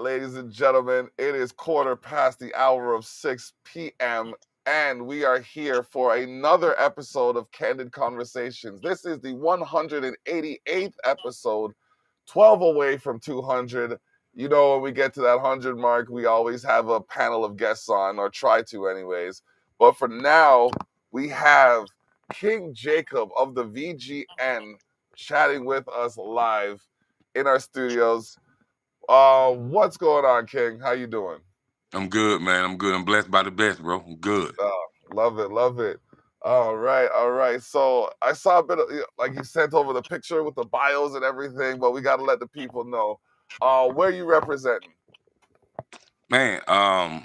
right, ladies and gentlemen, it is quarter past the hour of 6 p.m., and we are here for another episode of Candid Conversations. This is the 188th episode, 12 away from 200. You know, when we get to that 100 mark, we always have a panel of guests on, or try to, anyways. But for now, we have King Jacob of the VGN chatting with us live in our studios. What's going on, King? How you doing? I'm good, man. I'm good. I'm blessed by the best, bro. I'm good. Love it, love it. All right, all right. So I saw a bit of like you sent over the picture with the bios and everything, but we got to let the people know where you representing. Man, I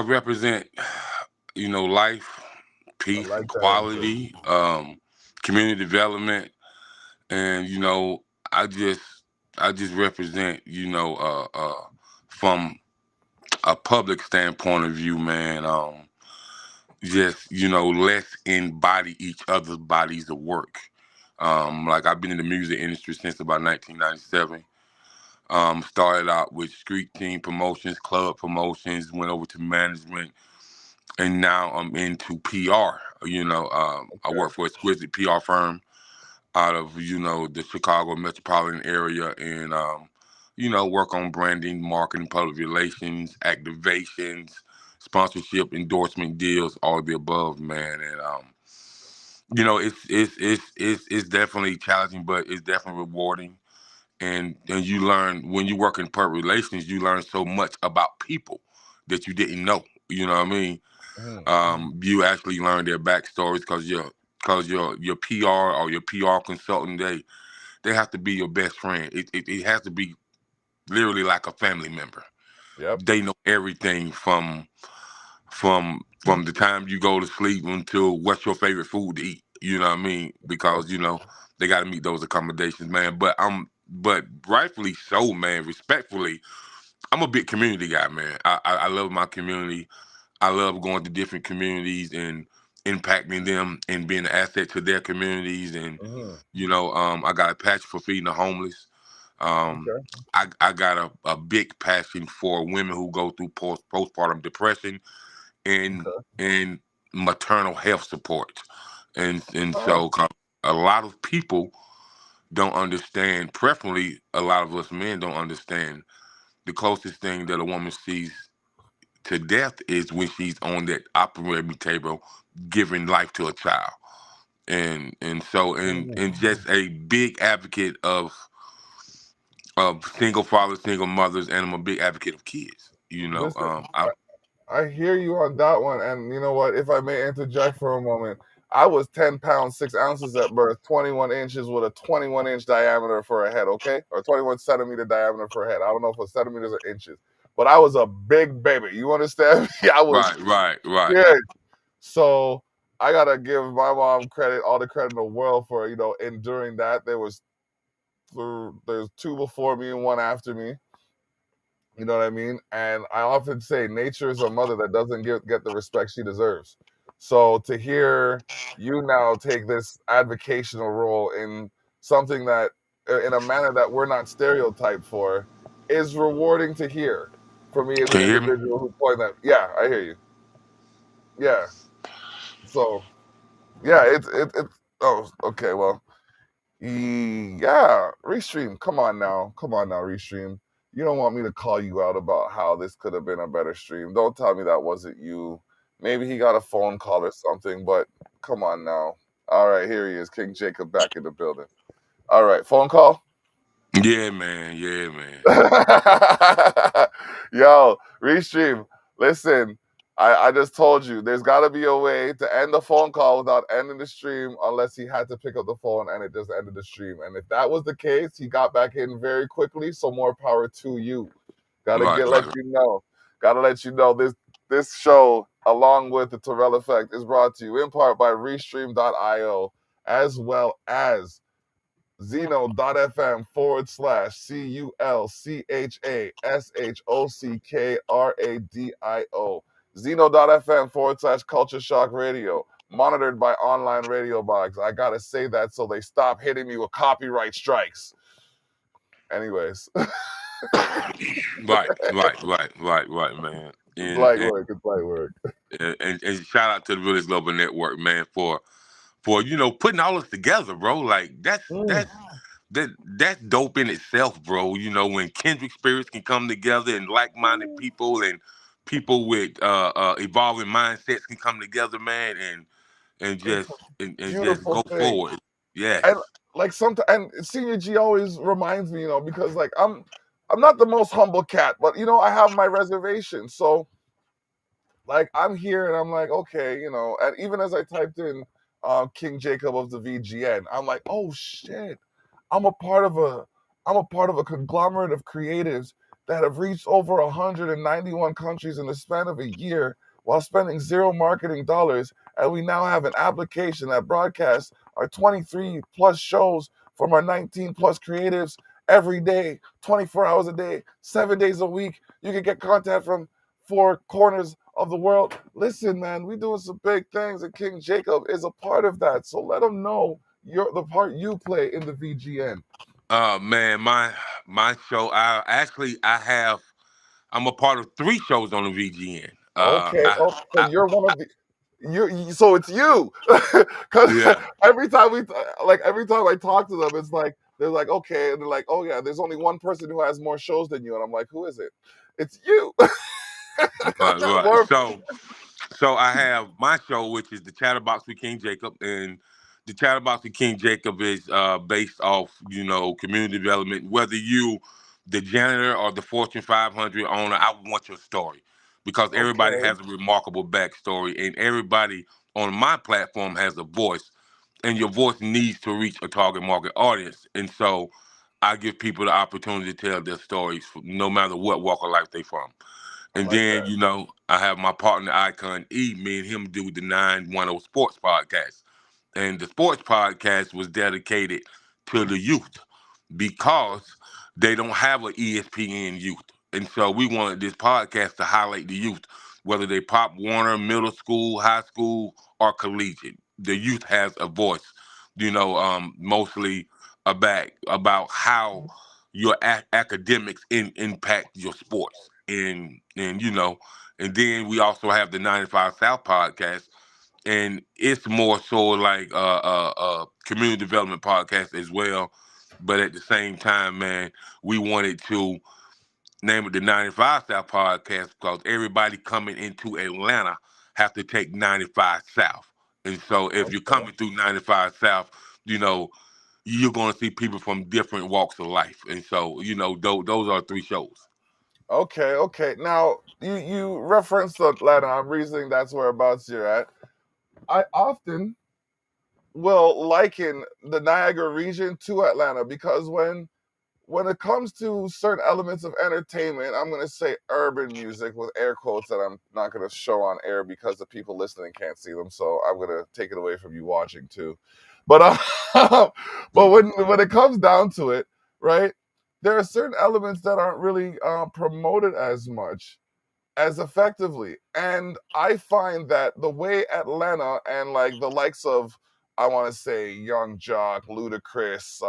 represent, life, I peace, like that intro. equality, community development, and I I just represent, from a public standpoint of view, man. Just let's embody each other's bodies of work. Like I've been in the music industry since about 1997. Started out with street team promotions, club promotions, went over to management, and now I'm into PR. I Okay. work for a exquisite PR firm out of the Chicago metropolitan area, and work on branding, marketing, public relations, activations, sponsorship, endorsement deals, all of the above, man. And it's definitely challenging, but it's definitely rewarding. And you learn when you work in public relations, you learn so much about people that you didn't know. You know what I mean? Mhm. You actually learn their backstories because your PR or your PR consultant, they have to be your best friend. It has to be literally like a family member. Yep. They know everything from the time you go to sleep until what's your favorite food to eat. You know what I mean? Yep. Because they got to meet those accommodations, man. But rightfully so, man. Respectfully, I'm a big community guy, man. I love my community. I love going to different communities and impacting them and being an asset to their communities. And Mhm. I got a passion for feeding the homeless. Um, Okay. I got a big passion for women who go through postpartum depression and Okay. and maternal health support. And Oh. so a lot of people don't understand. Preferably, a lot of us men don't understand the closest thing that a woman sees to death is when she's on that operating table giving life to a child. And Mhm. just a big advocate of single fathers, single mothers, and I'm a big advocate of kids. Listen, I hear you on that one. And you know what? If I may interject for a moment, I was 10 pounds, 6 ounces at birth, 21 inches with a 21-inch diameter for a head, okay? Or 21 centimeter diameter for a head. I don't know if it's centimeters or inches, but I was a big baby. You understand me? I was Right, right, right. huge. So I got to give my mom credit, all the credit in the world for, enduring that. There's two before me and one after me. You know what I mean? And I often say nature is a mother that doesn't get the respect she deserves. So to hear you now take this advocational role in something that, in a manner that we're not stereotyped for, is rewarding to hear for me as an Can you hear me? individual who point that. Yeah, I hear you. Yeah. So yeah, it's. Oh, okay. Well, yeah, Restream. Come on now, Restream. You don't want me to call you out about how this could have been a better stream. Don't tell me that wasn't you. Maybe he got a phone call or something, but come on now. All right, here he is, King Jacob back in the building. All right, phone call. Yeah, man. Yeah, man. Yo, Restream, listen, I just told you there's got to be a way to end the phone call without ending the stream unless he had to pick up the phone and it just ended the stream. And if that was the case, he got back in very quickly, so more power to you. Gotta Right, get let right. you know. Gotta let you know this show, along with the Terrell Effect, is brought to you in part by Restream.io, as well as Zeno.fm/CULCHASHOCKRADIO. Zeno.fm/Culture Shock Radio. Monitored by online radio blogs. I gotta say that so they stop hitting me with copyright strikes. Anyways. Right, man. It's And light and, work. It's light work. and shout out to the Village Global Network, man, for putting all this together, bro. Like Mm, that's dope in itself, bro. When kindred spirits can come together and like-minded people and people with evolving mindsets can come together, man, and it's just a and just beautiful go thing. forward. Yes. And like sometimes, and Senior G always reminds me, because like I'm not the most humble cat, but I have my reservations. So like I'm here and I'm like, okay, and even as I typed in King Jacob of the VGN, I'm like, oh shit, I'm a part of a I'm a part of a conglomerate of creatives that have reached over 191 countries in the span of a year while spending zero marketing dollars. And we now have an application that broadcasts our 23 plus shows from our 19 plus creatives every day, 24 hours a day, 7 days a week. You can get content from four corners of the world. Listen, man, we doing some big things, and King Jacob is a part of that. So let them know the part you play in the VGN. Man, my show. I'm a part of 3 shows on the VGN. Okay. Oh, so you're one of the so it's you. Because Yeah. every time I talk to them, it's like they're like, okay, and they're like, oh yeah, there's only one person who has more shows than you, and I'm like, who is it? It's you. Right. More. So I have my show, which is the Chatterbox with King Jacob, and the Chatterbox with King Jacob is based off community development. Whether you the janitor or the Fortune 500 owner, I want your story because everybody Okay. has a remarkable backstory, and everybody on my platform has a voice, and your voice needs to reach a target market audience, and so I give people the opportunity to tell their stories, no matter what walk of life they from. I And like then, that. I have my partner Icon E, me and him do the 910 Sports Podcast. And the sports podcast was dedicated to the youth because they don't have an ESPN youth. And so we wanted this podcast to highlight the youth, whether they Pop Warner, middle school, high school, or collegiate. The youth has a voice, mostly about how your academics impact your sports. And then we also have the 95 South podcast, and it's more so like community development podcast as well. But at the same time, man, we wanted to name it the 95 South podcast because everybody coming into Atlanta have to take 95 South. And so if you're Okay. coming through 95 South, you know, you're going to see people from different walks of life. And so, those are 3 shows. Okay. Okay. Now you referenced Atlanta. I'm reasoning that's whereabouts you're at. I often will liken the Niagara region to Atlanta because when it comes to certain elements of entertainment, I'm going to say urban music with air quotes that I'm not going to show on air because the people listening can't see them. So I'm going to take it away from you watching too. But but when it comes down to it, right? There are certain elements that aren't really promoted as much as effectively. And I find that the way Atlanta and like the likes of, I want to say, Young Jock, Ludacris,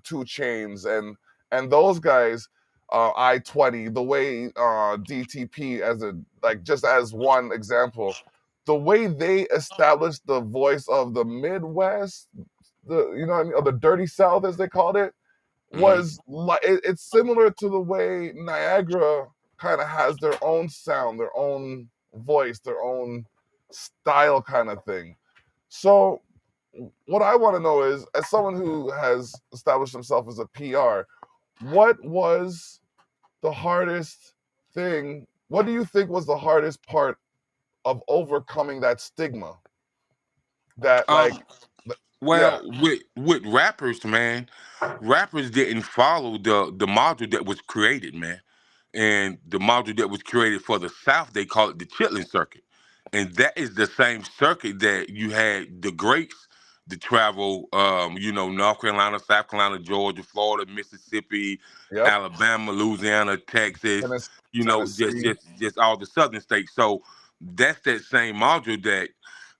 2 Chains, and those guys, I-20, the way DTP as a like just as one example, the way they established the voice of the Midwest, the what I mean, or the Dirty South as they called it, Hmm. was like it's similar to the way Niagara kind of has their own sound, their own voice, their own style kind of thing. So what I want to know is, as someone who has established himself as a PR, what was the hardest thing? What do you think was the hardest part of overcoming that stigma? That Um, yeah, well, with rappers, man, rappers didn't follow the model that was created, man. And the module that was created for the South, they call it the Chitlin Circuit. And that is the same circuit that you had the greats to travel, North Carolina, South Carolina, Georgia, Florida, Mississippi, yep, Alabama, Louisiana, Texas, Tennessee, just all the southern states. So that's that same module that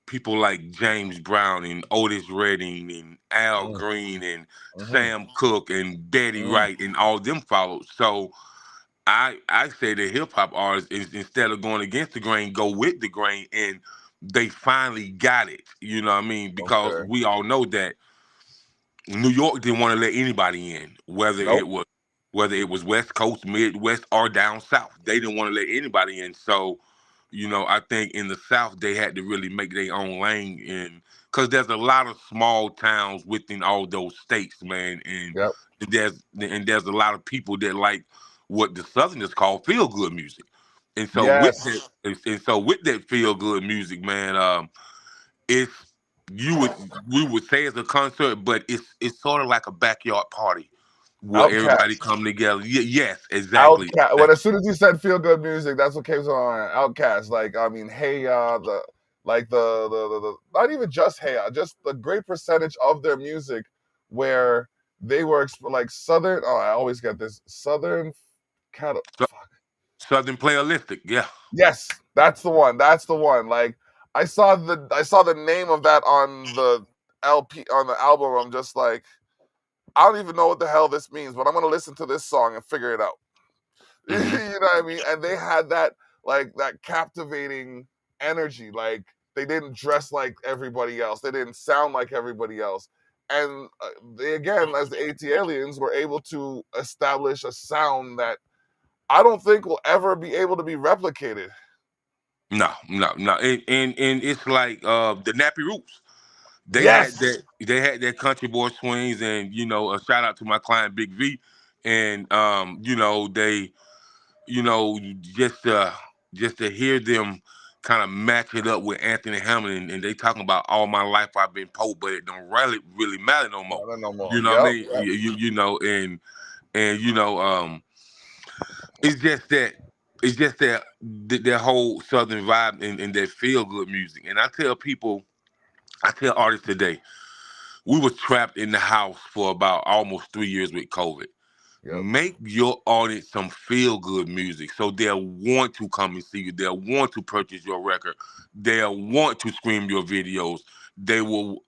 people like James Brown and Otis Redding and Al Mm, Green and mhm, Sam Cooke and Betty mm. Wright and all them followed. So I say the hip hop artists is, instead of going against the grain, go with the grain, and they finally got it. You know what I mean? Because Okay. we all know that New York didn't want to let anybody in, Nope. whether it was West Coast, Midwest, or down South. They didn't want to let anybody in. So, I think in the South they had to really make their own lane in, because there's a lot of small towns within all those states, man, and Yep. there's a lot of people that like what the Southerners call feel good music. And so with Yes. that, and so with that feel good music, man, it's you would we would say it's a concert, but it's sort of like a backyard party where everybody Outcast. come together. Yes, exactly, Outcast. When exactly. as soon as you said feel good music, that's what came to my mind. Outcast. Like I mean, hey, the like the not even just hey, just the great percentage of their music where they were like Southern. Oh, I always get this Southern cattle. So, Southern playalistic, yeah. Yes, that's the one. That's the one. Like I saw the name of that on the LP on the album. I'm just like, I don't even know what the hell this means, but I'm gonna listen to this song and figure it out. You Hmm. know what I mean? And they had that like that captivating energy. Like they didn't dress like everybody else. They didn't sound like everybody else. And they again, as the AT aliens, were able to establish a sound that I don't think will ever be able to be replicated. No, no, no, and it's like the Nappy Roots. Yes. They had that country boy swings, and a shout out to my client Big V, and they just to hear them kind of match it up with Anthony Hamilton, and they talking about all my life I've been poor, but it don't really matter no more. No, no, no more. You know what I Yep. mean? And it's just that that whole southern vibe and that feel good music. And I tell artists today, we were trapped in the house for about almost 3 years with COVID. Yep. Make your audience some feel good music so they'll want to come and see you. They'll want to purchase your record. They'll want to stream your videos. They will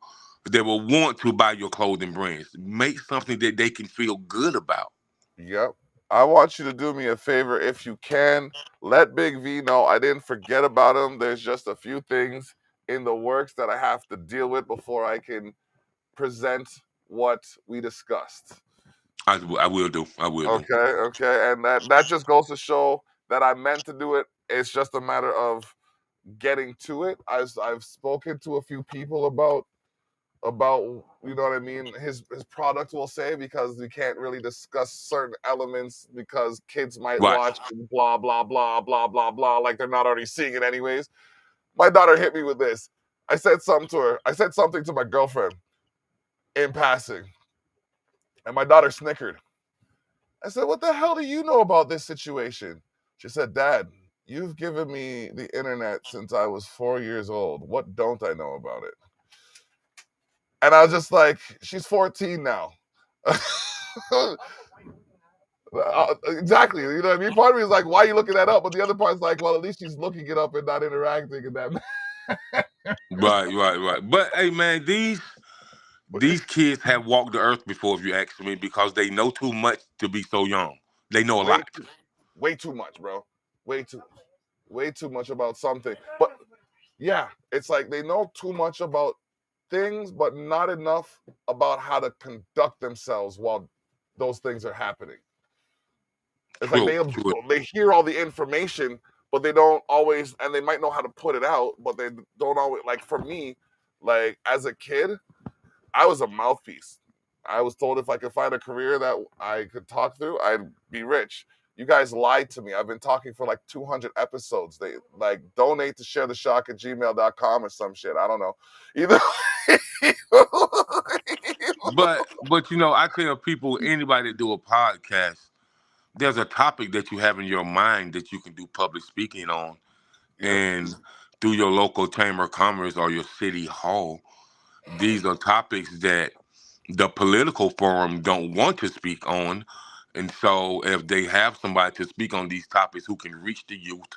they will want to buy your clothing brands. Make something that they can feel good about. Yep. I want you to do me a favor if you can. Let Big V know I didn't forget about him. There's just a few things in the works that I have to deal with before I can present what we discussed. I will do. I will do. Okay, okay. And that just goes to show that I meant to do it. It's just a matter of getting to it. I've spoken to a few people about you know what I mean, his product will say, because we can't really discuss certain elements because kids might Right. watch and blah blah blah blah blah blah, like they're not already seeing it anyways. My daughter hit me with this. I said something to her. I said something to my girlfriend in passing, and my daughter snickered. I said, "What the hell do you know about this situation?" She said, "Dad, you've given me the internet since I was 4 years old. What don't I know about it?" And I was just like, "She's 14 now." Exactly. You know what I mean? Part of me is like, why are you looking that up? But the other part is like, well, at least she's looking it up and not interacting in that. Right, right, right. But hey man, these kids have walked the earth before, if you ask me, because they know too much to be so young. They know a way lot. too, way too much, bro. Way too, way too much about something. But yeah, it's like they know too much about things, but not enough about how to conduct themselves while those things are happening. It's like True, true. they hear all the information, but they don't always, and they might know how to put it out, but they don't always. Like for me, like as a kid, I was a mouthpiece. I was told if I could find a career that I could talk through, I'd be rich. You guys lied to me. I've been talking for like 200 episodes. They like donate to sharetheshock at gmail.com or some shit. I don't know. Either But I tell people, anybody that do a podcast, there's a topic that you have in your mind that you can do public speaking on, Yep. and through your local chamber of commerce or your city hall, these are topics that the political forum don't want to speak on. And so if they have somebody to speak on these topics who can reach the youth,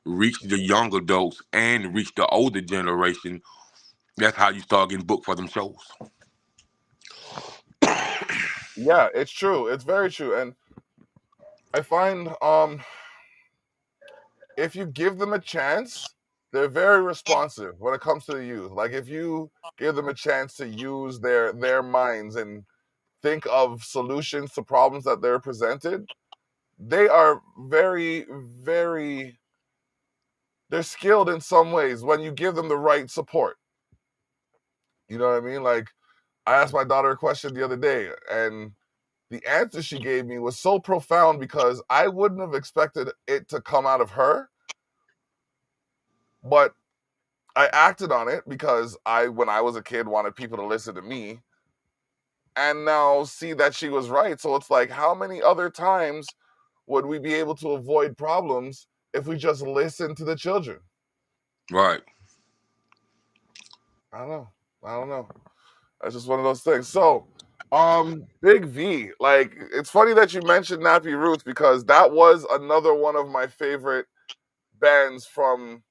reach the young adults and reach the older generation. That's how you start getting booked for them shows. Yeah, it's true. It's very true. And I find if you give them a chance, they're very responsive when it comes to the youth. Like if you give them a chance to use their minds and think of solutions to problems that they're presented, they are very they're skilled in some ways when you give them the right support. You know what I mean? Like I asked my daughter a question the other day, and the answer she gave me was so profound because I wouldn't have expected it to come out of her, but I acted on it because when I was a kid, wanted people to listen to me, and now see that she was right. So it's like, how many other times would we be able to avoid problems if we just listen to the children? Right. I don't know. I don't know. That's just one of those things. So, Big V, like it's funny that you mentioned Nappy Roots because that was another one of my favorite bands from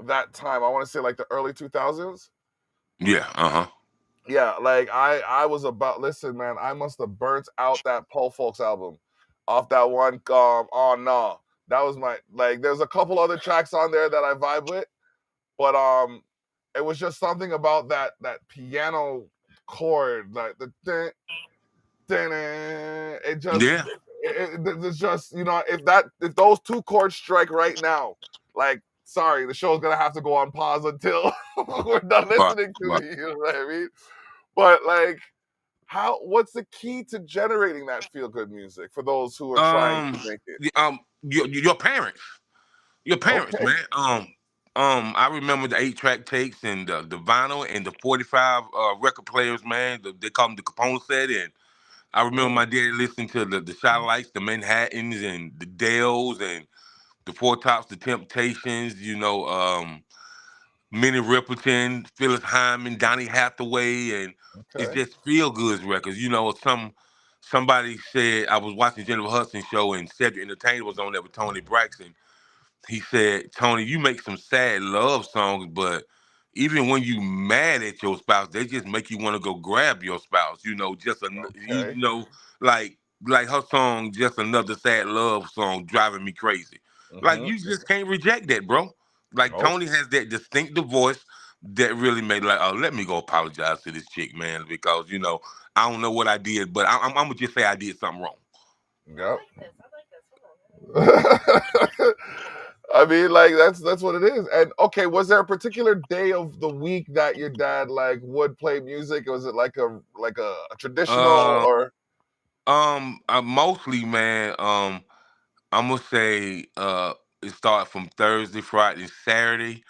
that time. I want to say like the early 2000s. Yeah. Uh huh. Yeah, like I was about, listen, man, I must have burnt out that Paul Folks album off that one. Oh no, that was my, like. There's a couple other tracks on there that I vibe with, but it was just something about that piano chord, like the it just Yeah. it's just, if those two chords strike right now, like sorry, the show's gonna have to go on pause until we're done Right. listening to Right. it. You know what I mean? But like, what's the key to generating that feel good music for those who are trying to make it? Your parents, Okay. man. I remember the 8-track tapes and the vinyl and the 45 record players, man. They call them the Capone set, and I remember Mm, my daddy listening to the Satellites, the Manhattans, and the Dells, and the Four Tops, the Temptations. Minnie Riperton, Phyllis Hyman, Donny Hathaway, and it's okay. just feel good records. Somebody said I was watching Jennifer Hudson show and Cedric Entertainer was on there with Tony Braxton. He said, Tony, you make some sad love songs, but even when you mad at your spouse, they just make you want to go grab your spouse. Okay. Like her song, just another sad love song, driving me crazy. Like Mm-hmm. you just can't reject that, bro. Like Nope. Tony has that distinctive voice that really made like, oh, let me go apologize to this chick, man, because I don't know what I did, but I'm gonna just say I did something wrong. Yep. I mean, like that's what it is. And okay, was there a particular day of the week that your dad like would play music? Was it like a traditional Uh, or Mostly, man. I'm gonna say it started from Thursday, Friday, Saturday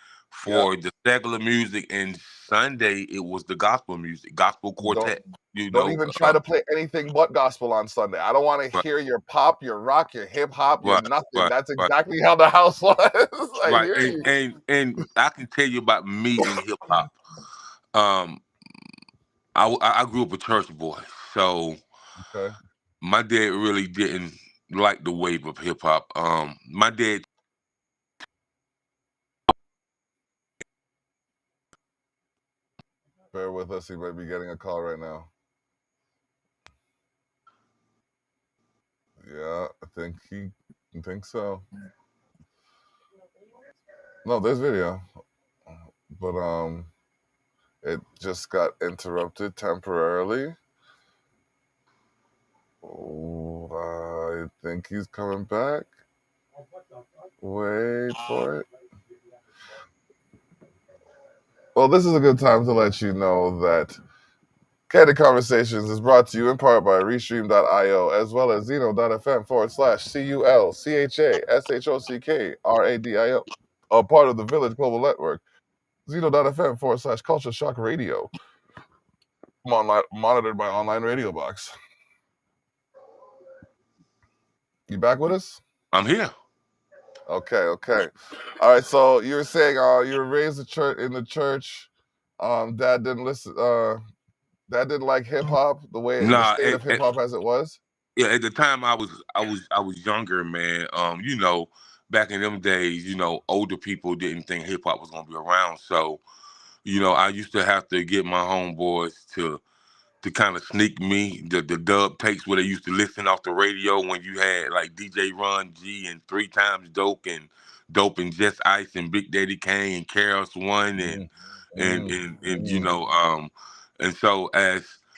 yeah? for the secular music, and Sunday it was the gospel music, gospel Don't quartet. You don't know, even try to play anything but gospel on Sunday. I don't want to right, hear your pop, your rock, your hip hop, your right, nothing. right, That's right, exactly how the house was. I right. hear And you. and I can tell you about me in hip hop. Um, I grew up a church boy, so Okay, my dad really didn't like the wave of hip hop. My dad. bear with us. He might be getting a call right now. Yeah, I think so. No, there's video, but it just got interrupted temporarily. Oh, I think he's coming back. Wait for it. Well, this is a good time to let you know that Candid Conversations is brought to you in part by Restream.io as well as Zeno.fm/CULCHASHOCKRADIO, a part of the Village Global Network. Zeno.fm/Culture Shock Radio, monitored by Online Radio Box. You back with us? I'm here. Okay, okay. All right, so you were saying you were raised in the church. Dad didn't listen. Dad didn't like hip hop, the Nah, state of hip hop as it was. yeah, at the time I was younger, man. back in them days, older people didn't think hip hop was gonna be around. So, I used to have to get my homeboys to kind of sneak me the dub takes where they used to listen off the radio when you had like DJ Run G and Three Times Dope and Just Ice and Big Daddy Kane and Karis One Mm, and mm, and and you mm. know and so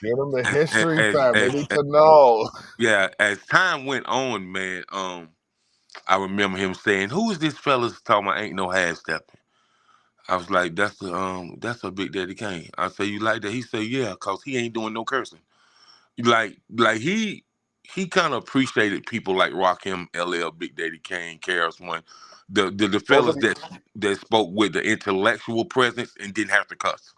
Give them the as history, fam. They as need to know. yeah, as time went on, man, I remember him saying, "Who is this fella's talking about ain't no half stepping?" I was like, that's a Big Daddy Kane." I say, "You like that?" He said, "Yeah, cause he ain't doing no cursing." Like he kind of appreciated people like Rakim, LL, Big Daddy Kane, Karis One, the Those are fellas that spoke with the intellectual presence and didn't have to cuss.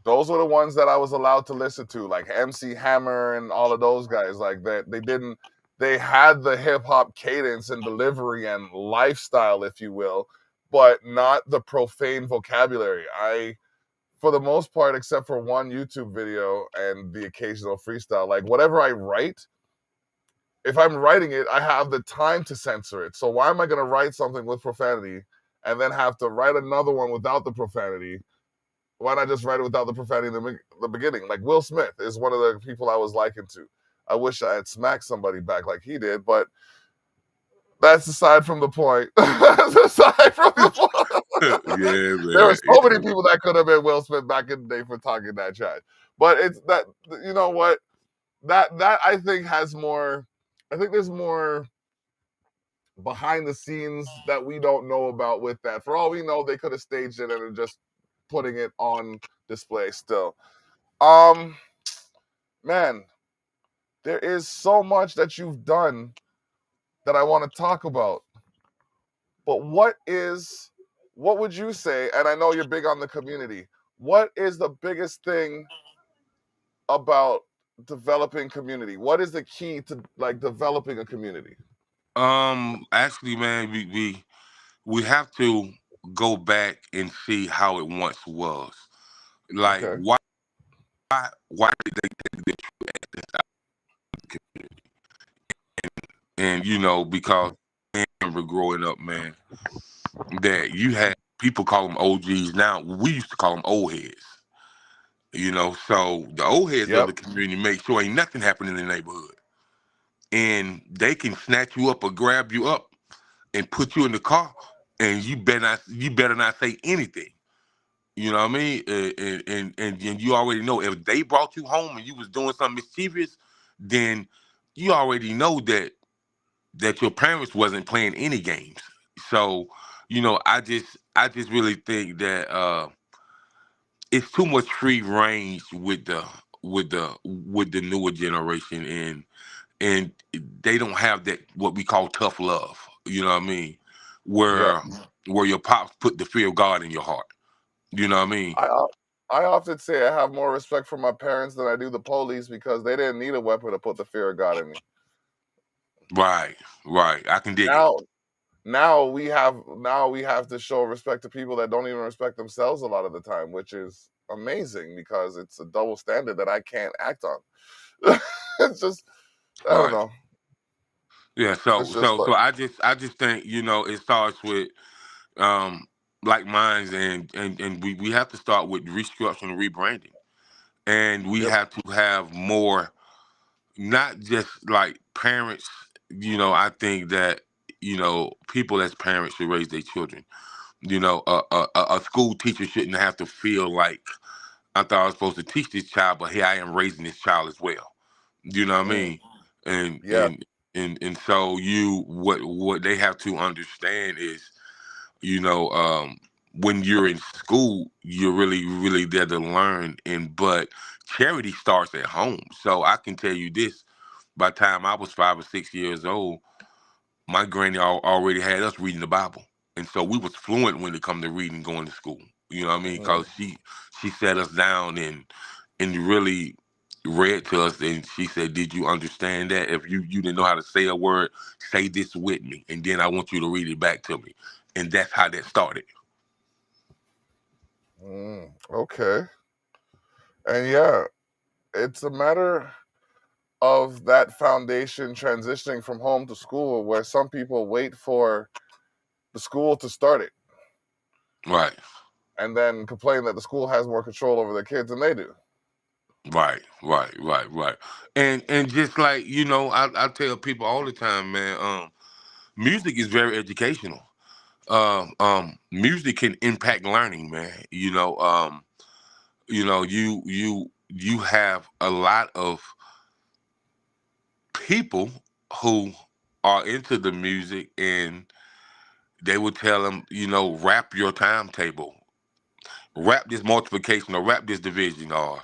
those were the ones that I was allowed to listen to, like MC Hammer and all of those guys. Like that, they had the hip hop cadence and delivery and lifestyle, if you will, but not the profane vocabulary. For the most part, except for one YouTube video and the occasional freestyle, like whatever I write, if I'm writing it, I have the time to censor it. So why am I going to write something with profanity and then have to write another one without the profanity? Why not just write it without the profanity in the beginning? Like Will Smith is one of the people I was likened to. I wish I had smacked somebody back like he did, but that's aside from the point. That's aside from the point. Yeah, There were man. so many people that could have been Will Smith back in the day for talking that trash. But it's that, you know what? That I think has more. I think there's more behind the scenes that we don't know about with that. For all we know, they could have staged it and are just putting it on display still. Um, man, there is so much that you've done that I want to talk about. But what would you say? And I know you're big on the community. What is the biggest thing about developing community? What is the key to like developing a community? Actually, man, we have to go back and see how it once was. Like, Okay. why did they take this out of the community? And because I remember growing up, man, that you had people call them OGs. Now we used to call them old heads. So the old heads of Yep. the community make sure ain't nothing happening in the neighborhood, and they can snatch you up or grab you up and put you in the car, and you better not say anything. You know what I mean? And you already know if they brought you home and you was doing something mischievous, then you already know that your parents wasn't playing any games. So, I just really think that it's too much free range with the newer generation, and they don't have that what we call tough love. You know what I mean? Yep. Where your pops put the fear of God in your heart. You know what I mean? I I often say I have more respect for my parents than I do the police because they didn't need a weapon to put the fear of God in me. Right, right. I can dig it. Now, now we have to show respect to people that don't even respect themselves a lot of the time, which is amazing because it's a double standard that I can't act on. It's just I don't Right. know. Yeah. It's So just so like so I just think it starts with um like minds, and we have to start with restructuring and rebranding, and we yep. have to have more, not just like parents. I think that people as parents should raise their children. A school teacher shouldn't have to feel like I thought I was supposed to teach this child, but here I am raising this child as well. You know what I Mm, mean? And yeah. and and so what they have to understand is, you know, um, when you're in school, you're really there to learn. But charity starts at home. So I can tell you this: by the time I was 5 or 6 years old, my granny already had us reading the Bible, and so we was fluent when it come to reading, going to school. You know what I mean? Mm, Because she sat us down and really read to us, and she said, "Did you understand that? If you didn't know how to say a word, say this with me, and then I want you to read it back to me." And that's how that started. okay. And yeah, it's a matter of that foundation transitioning from home to school where some people wait for the school to start it, Right. and then complain that the school has more control over their kids than they do. Right. And just like, I tell people all the time, man, music is very educational. Music can impact learning, man. You have a lot of people who are into the music, and they would tell them, wrap your timetable, wrap this multiplication, or wrap this division, or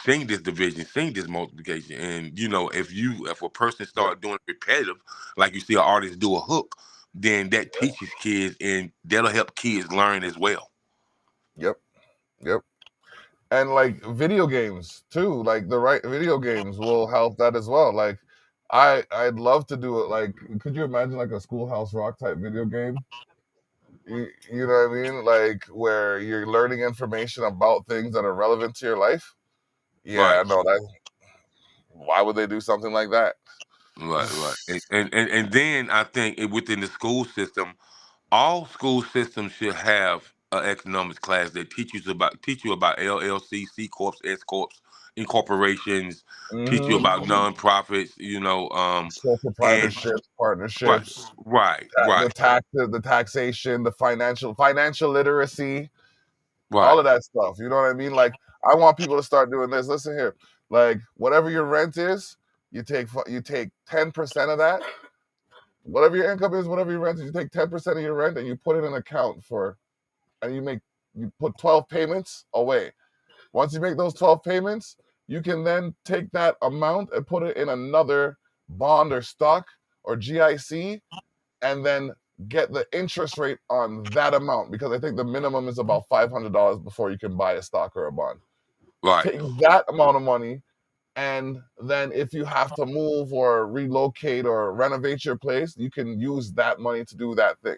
sing this division, sing this multiplication. And if a person Yep, start doing it repetitive, like you see an artist do a hook, then that teaches kids, and that'll help kids learn as well. yep, yep. And like video games too, like the right video games will help that as well. Like I'd love to do it. Like, could you imagine like a Schoolhouse Rock type video game? You know what I mean? Like where you're learning information about things that are relevant to your life. Right. Yeah, no, that. Why would they do something like that? Right. And then I think within the school system, all school systems should have an economics class that teach you about LLC, C corps, S corps, incorporations, teach you about nonprofits, Sole and proprietorships, right, partnerships, right, the taxation, the financial literacy, all right, of that stuff. You know what I mean? Like I want people to start doing this. Listen here, like whatever your rent is, you take 10% of that. Whatever your income is, whatever your rent is, you take 10% of your rent and you put it in an account for, and you put 12 payments away. Once you make those 12 payments, you can then take that amount and put it in another bond or stock or GIC, and then get the interest rate on that amount, because I think the minimum is about $500 before you can buy a stock or a bond. right, Take that amount of money, and then if you have to move or relocate or renovate your place, you can use that money to do that thing.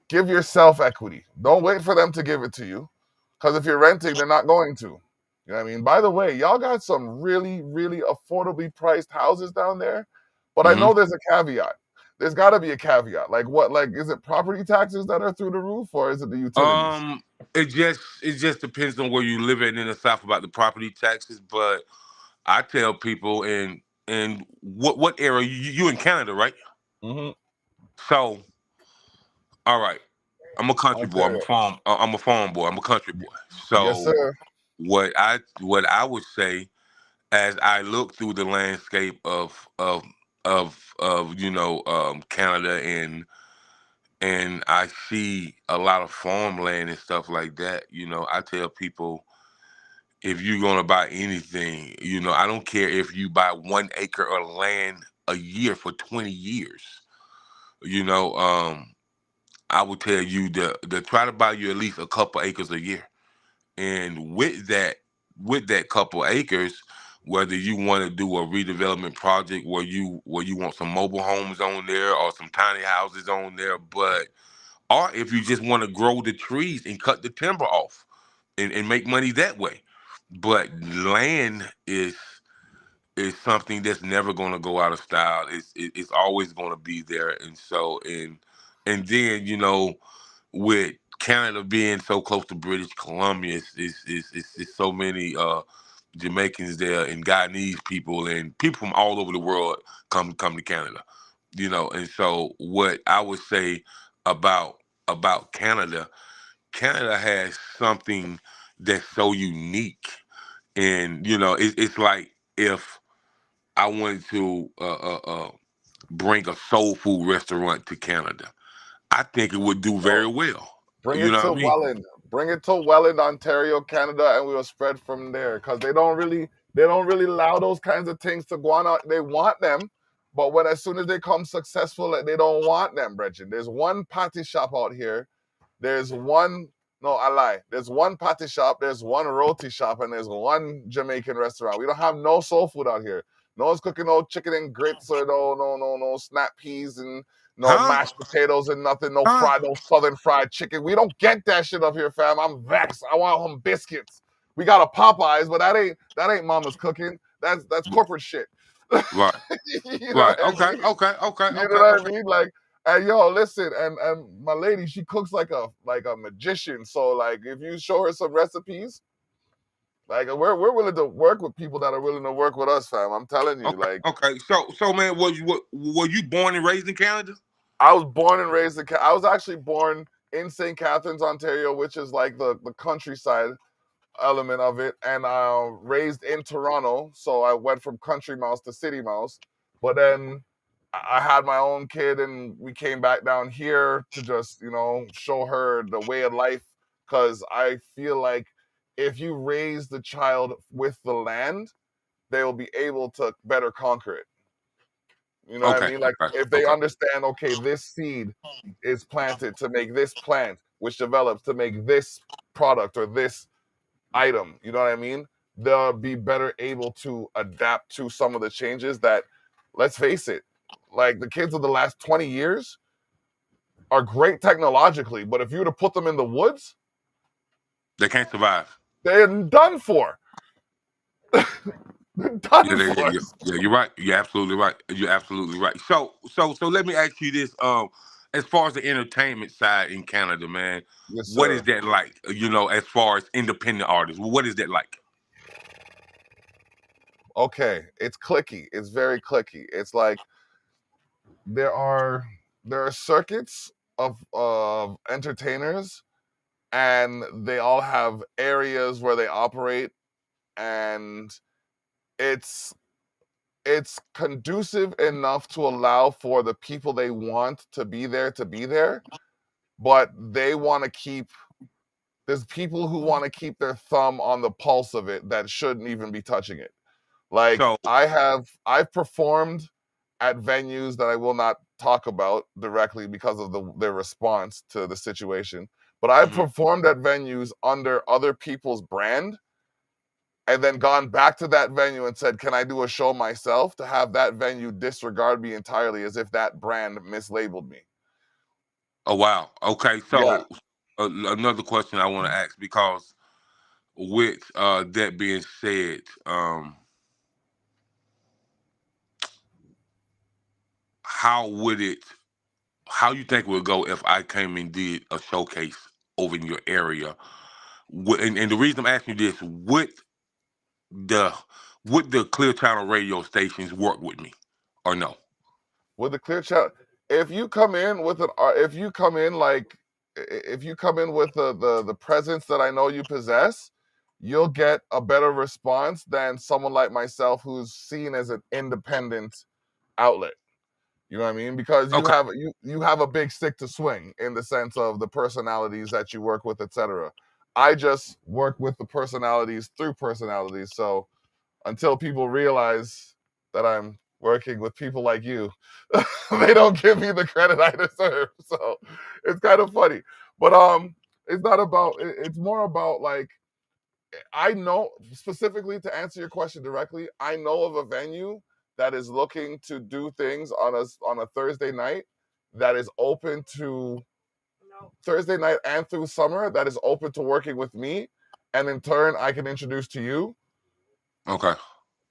Give yourself equity. Don't wait for them to give it to you. Because if you're renting, they're not going to. You know what I mean? By the way, y'all got some really, really affordably priced houses down there. But I hmm know there's a caveat. There's got to be a caveat. Like what? Like, is it property taxes that are through the roof, or is it the utilities? it just depends on where you live at in the South about the property taxes. But I tell people, and what area you in Canada, right? Mm-hmm. So, all right, I'm a country boy. I'm a Ontario. farm. I'm a farm boy. I'm a country boy. Yes, So sir. what I would say, as I look through the landscape of Canada, and I see a lot of farmland and stuff like that. I tell people, if you're gonna buy anything, I don't care if you buy 1 acre of land a year for 20 years. You know, I would tell you to try to buy you at least a couple acres a year. And with that couple acres, whether you want to do a redevelopment project where you want some mobile homes on there or some tiny houses on there, but or if you just want to grow the trees and cut the timber off and make money that way. But land is something that's never going to go out of style. It's always going to be there. And then with Canada being so close to British Columbia, it's so many Jamaicans there, and Guyanese people, and people from all over the world come to Canada. And so what I would say about Canada, Canada has something that's so unique, and it's like if I wanted to bring a soul food restaurant to Canada, I think it would do very Bro, well. bring You it know to what I mean? Welland. Bring it to Welland, Ontario, Canada, and we will spread from there. Because they don't really allow those kinds of things to go on out. They want them, but when as soon as they come successful, like, they don't want them, Bridget. There's one patty shop out here. There's one, no, I lie. There's one patty shop, there's one roti shop, and there's one Jamaican restaurant. We don't have no soul food out here. No one's cooking no chicken and grits or no snap peas and no Huh? mashed potatoes and nothing, Huh? no southern fried chicken. We don't get that shit up here, fam. I'm vexed. I want some biscuits. We got a Popeyes, but that ain't mama's cooking. That's corporate shit. Right. You know Right. what I Okay. mean? Okay. Okay. You know Okay. what I Okay. mean? Like And yo, listen, and my lady, she cooks like a magician. So like, if you show her some recipes, like we're willing to work with people that are willing to work with us, fam. I'm telling you, Okay, like. okay. So man, were you born and raised in Canada? I was born and raised in. I was actually born in St. Catharines, Ontario, which is like the countryside element of it, and raised in Toronto. So I went from country mouse to city mouse. But then I had my own kid, and we came back down here to just show her the way of life. Because I feel like if you raise the child with the land, they will be able to better conquer it. You know what I Okay, mean? Like okay, if they okay. understand, okay, this seed is planted to make this plant, which develops to make this product or this item. You know what I mean? They'll be better able to adapt to some of the changes that, let's face it, like the kids of the last 20 years are great technologically, but if you were to put them in the woods, They can't survive. they're done for. They're Yeah, done for. yeah, you're right. You're absolutely right. You're absolutely right. So let me ask you this. As far as the entertainment side in Canada, man, Yes, what is sir. that like? As far as independent artists, what is that like? Okay, it's clicky. It's very clicky. It's like there are there are circuits of entertainers, and they all have areas where they operate, and it's it's conducive enough to allow for the people they want to be there, but they want to keep there's people who want to keep their thumb on the pulse of it that shouldn't even be touching it. Like So, I've performed at venues that I will not talk about directly because of their response to the situation. But I've mhm. performed at venues under other people's brand, and then gone back to that venue and said, "Can I do a show myself?" To have that venue disregard me entirely as if that brand mislabeled me. Oh wow. Okay. Yeah. So another question I want to ask, because with that being said, how would it? How you think it would go if I came and did a showcase over in your area? And the reason I'm asking you this, the would the Clear Channel radio stations work with me or no? With the clear chat, if you come in with if you come in like, if you come in with the presence that I know you possess, you'll get a better response than someone like myself who's seen as an independent outlet. You know what I mean? Because Okay. you have a big stick to swing in the sense of the personalities that you work with, etc. I just work with the personalities through personalities. So until people realize that I'm working with people like you, they don't give me the credit I deserve. So it's kind of funny. But it's not about it's more about like, I know specifically to answer your question directly, I know of a venue that is looking to do things on a Thursday night that is open to Thursday night and through summer that is open to working with me, and in turn I can introduce to you. Okay.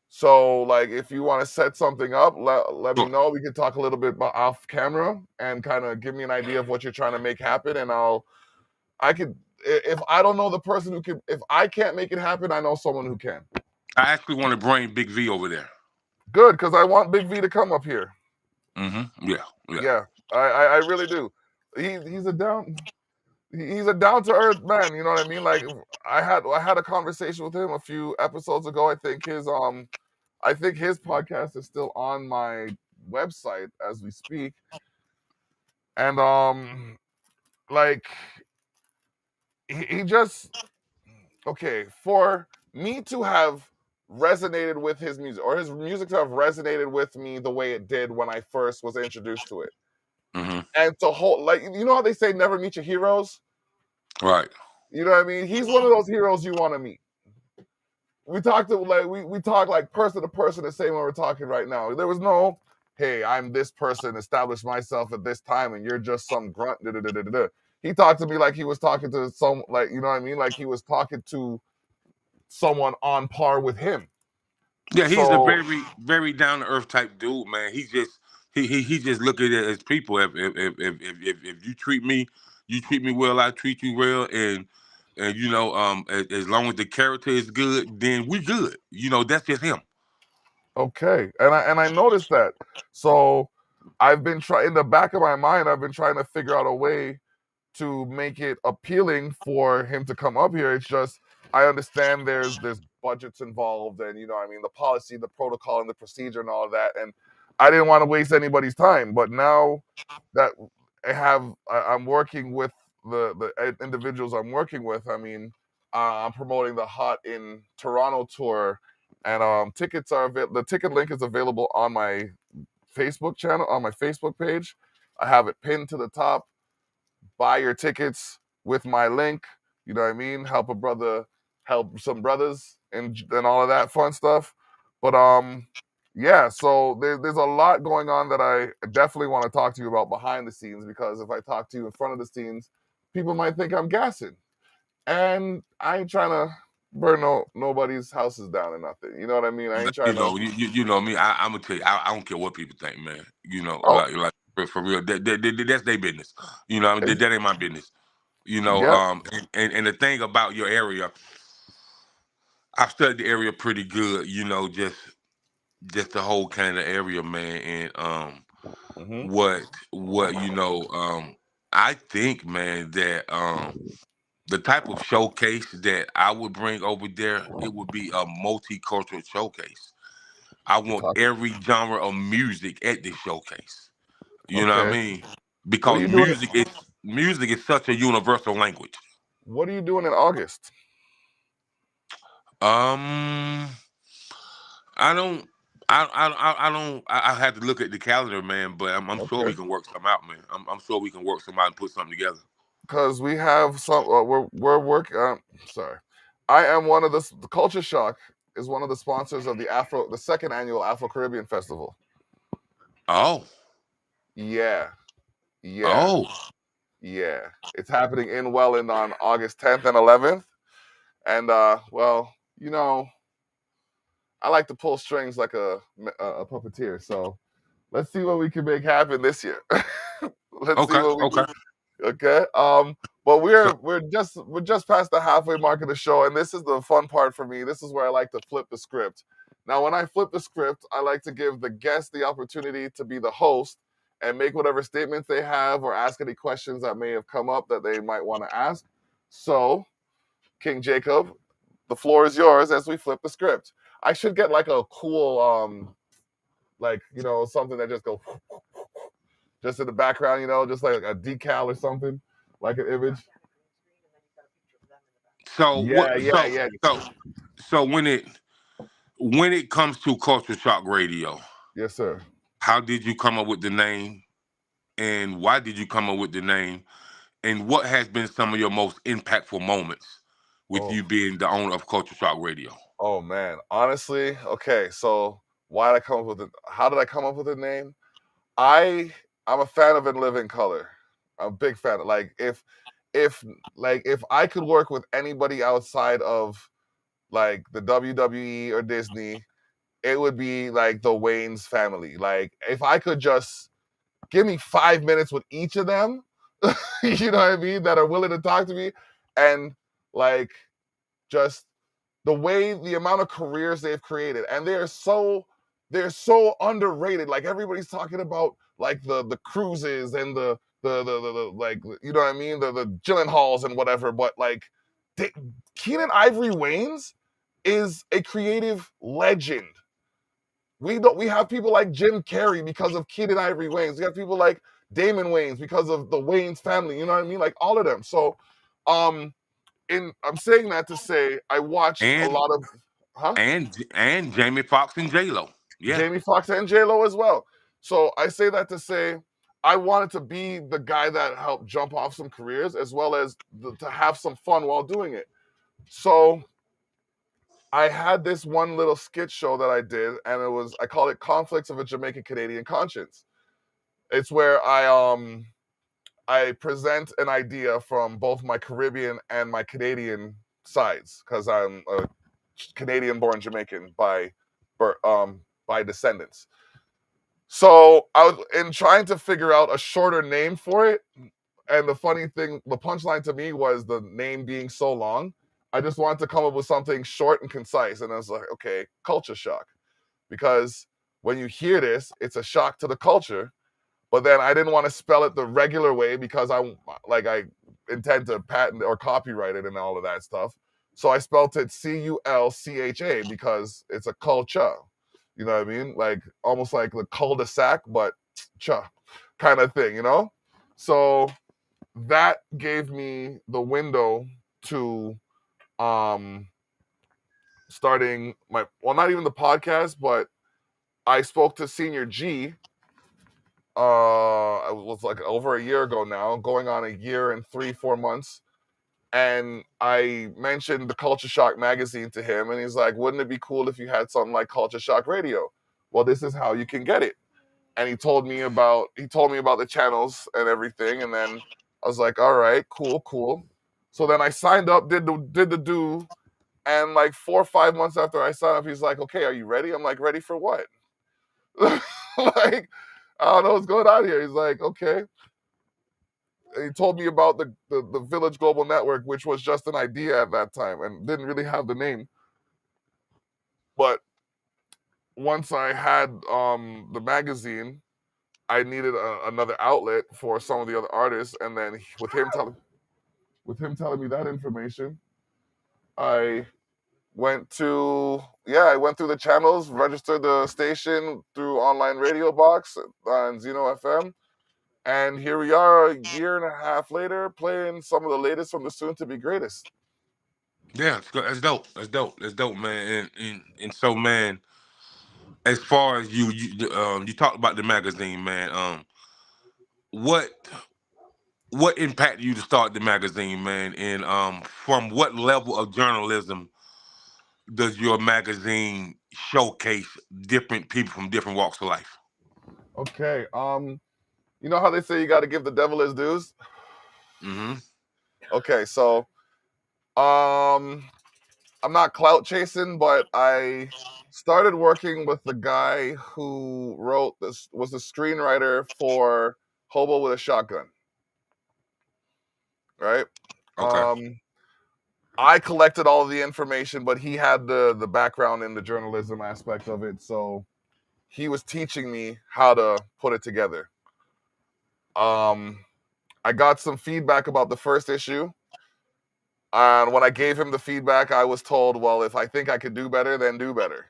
So like if you want to set something up, let me Sure. know. We can talk a little bit about off camera and kind of give me an idea of what you're trying to make happen, and I could, if I don't know the person who can, if I can't make it happen, I know someone who can. I actually want to bring Big V over there. Good, because I want Big V to come up here. Yeah. Yeah. Yeah, I really do. He's a down to earth man. You know what I mean? Like I had a conversation with him a few episodes ago. I think his podcast is still on my website as we speak, and like he just, okay, for me to have resonated with his music, or his music to have resonated with me the way it did when I first was introduced to it, hmm and to hold, like, you know how they say never meet your heroes. Right. You know what I mean? He's one of those heroes you want to meet. We talk like person to person the same way we're talking right now. There was no, hey, I'm this person, established myself at this time, and you're just some grunt. Da, da, da, da, da. He talked to me like he was talking to some, like, you know what I mean, like he was talking to someone on par with him. Yeah, he's a So very, very down to earth type dude, man. He's just He just look at it as people. If you treat me well, I treat you well, and as long as the character is good, then we good. That's just him. Okay, and I noticed that. So I've been trying in the back of my mind. I've been trying to figure out a way to make it appealing for him to come up here. It's just I understand there's budgets involved, and I mean the policy, the protocol, and the procedure, and all of that. And I didn't want to waste anybody's time. But now that I'm working with the individuals I'm working with. I mean, I'm promoting the Hot in Toronto tour, and tickets are the ticket link is available on my Facebook channel, on my Facebook page. I have it pinned to the top. Buy your tickets with my link. You know what I mean? Help a brother, help some brothers, and all of that fun stuff. But yeah. So there's a lot going on that I definitely want to talk to you about behind the scenes, because if I talk to you in front of the scenes, people might think I'm gassing, and I ain't trying to burn nobody's houses down or nothing. You know what I mean? I ain't trying to. You know me. I'm gonna tell you. I don't care what people think, man. Oh, Like for real. That's their business. I mean, ex- that ain't my business. yep. And the thing about your area, I've studied the area pretty good. Just the whole kind of area, man. And Hmm. what I think, man, that the type of showcase that I would bring over there, it would be a multicultural showcase. I want Talk. every genre of music at this showcase. You know what I Okay. mean? What are Because you doing? music is such a universal language. What are you doing in August? Um, I don't. I don't. I have to look at the calendar, man. But I'm sure Okay. we can work some out, man. I'm sure we can work some out and put something together. Because we have some. We're working. Sorry, I am one of the Culture Shock is one of the sponsors of the second annual Afro Caribbean Festival. Oh, Yeah, yeah, oh. yeah. It's happening in Welland on August 10th and 11th. And well, I like to pull strings like a puppeteer. So let's see what we can make happen this year. Let's see Okay, what we okay. can. Okay. But So, we're just past the halfway mark of the show, and this is the fun part for me. This is where I like to flip the script. Now, when I flip the script, I like to give the guest the opportunity to be the host and make whatever statements they have or ask any questions that may have come up that they might want to ask. So, King Jacob, the floor is yours as we flip the script. I should get like a cool like something that just goes just in the background, just like a decal or something, like an image. so Yeah, what? yeah, yeah. So when it comes to Culture Shock Radio, Yes, sir. how did you come up with the name, and why did you come up with the name, and what has been some of your most impactful moments with Oh, you being the owner of Culture Shock Radio? oh man. Honestly, okay. So why did I come up with it? How did I come up with the name? I I'm a fan of In Living Color. I'm a big fan. If if I could work with anybody outside of like the WWE or Disney, it would be like the Wayne's family. Like if I could just give me 5 minutes with each of them, you know what I mean, that are willing to talk to me, and like just the amount of careers they've created, and they're so underrated. Like everybody's talking about like the cruises and the like, you know what I mean, the Gyllenhaals and whatever, but like they, Keenan Ivory Wayans is a creative legend. We have people like Jim Carrey because of Keenan Ivory Wayans. We have people like Damon Wayans because of the Wayans family. You know what I mean? Like all of them. So, um, I'm saying that to say I watched a And lot of, huh? and Jamie Foxx and J Lo. Yeah. Jamie Foxx and J Lo as well. So I say that to say I wanted to be the guy that helped jump off some careers as well as to have some fun while doing it. So I had this one little skit show that I did, and I call it Conflicts of a Jamaican Canadian Conscience. It's where I present an idea from both my Caribbean and my Canadian sides, because I'm a Canadian born Jamaican by descendants. So I was in trying to figure out a shorter name for it. And the funny thing, the punchline to me was the name being so long. I just wanted to come up with something short and concise. And I was like, okay, culture shock. Because when you hear this, it's a shock to the culture. But then I didn't want to spell it the regular way because I intend to patent or copyright it and all of that stuff. So I spelled it Culcha because it's a culture. You know what I mean? Like almost like the cul-de-sac, but cha kind of thing, you know? So that gave me the window to um starting my, well, not even the podcast, but I spoke to Senior G. It was like over a year ago now, going on a year and 3-4 months. And I mentioned the Culture Shock magazine to him, and he's like, "Wouldn't it be cool if you had something like Culture Shock Radio?" Well, this is how you can get it. And he told me about the channels and everything, and then I was like, "All right, cool." So then I signed up, did the do, and like 4 or 5 months after I signed up, he's like, "Okay, are you ready?" I'm like, "Ready for what?" Like, I don't know what's going on here. He's like, "Okay." And he told me about the Village Global Network, which was just an idea at that time and didn't really have the name. But once I had the magazine, I needed another outlet for some of the other artists, and then with him telling me that information, I I went through the channels, registered the station through online radio box on Zeno FM, and here we are a year and a half later playing some of the latest from the soon to be greatest. Yeah, that's dope. That's dope. That's dope, man. And so, man, as far as you talked about the magazine, man. What what impacted you to start the magazine, man? And from what level of journalism does your magazine showcase different people from different walks of life? Okay, you know how they say you got to give the devil his dues? Mm-hmm. Okay, so um I'm not clout chasing, but I started working with the guy who wrote this, was the screenwriter for Hobo with a Shotgun, right? Okay. Um, I collected all of the information, but he had the background in the journalism aspect of it, so he was teaching me how to put it together. Um, I got some feedback about the first issue, and when I gave him the feedback, I was told, "Well, if I think I could do better, then do better."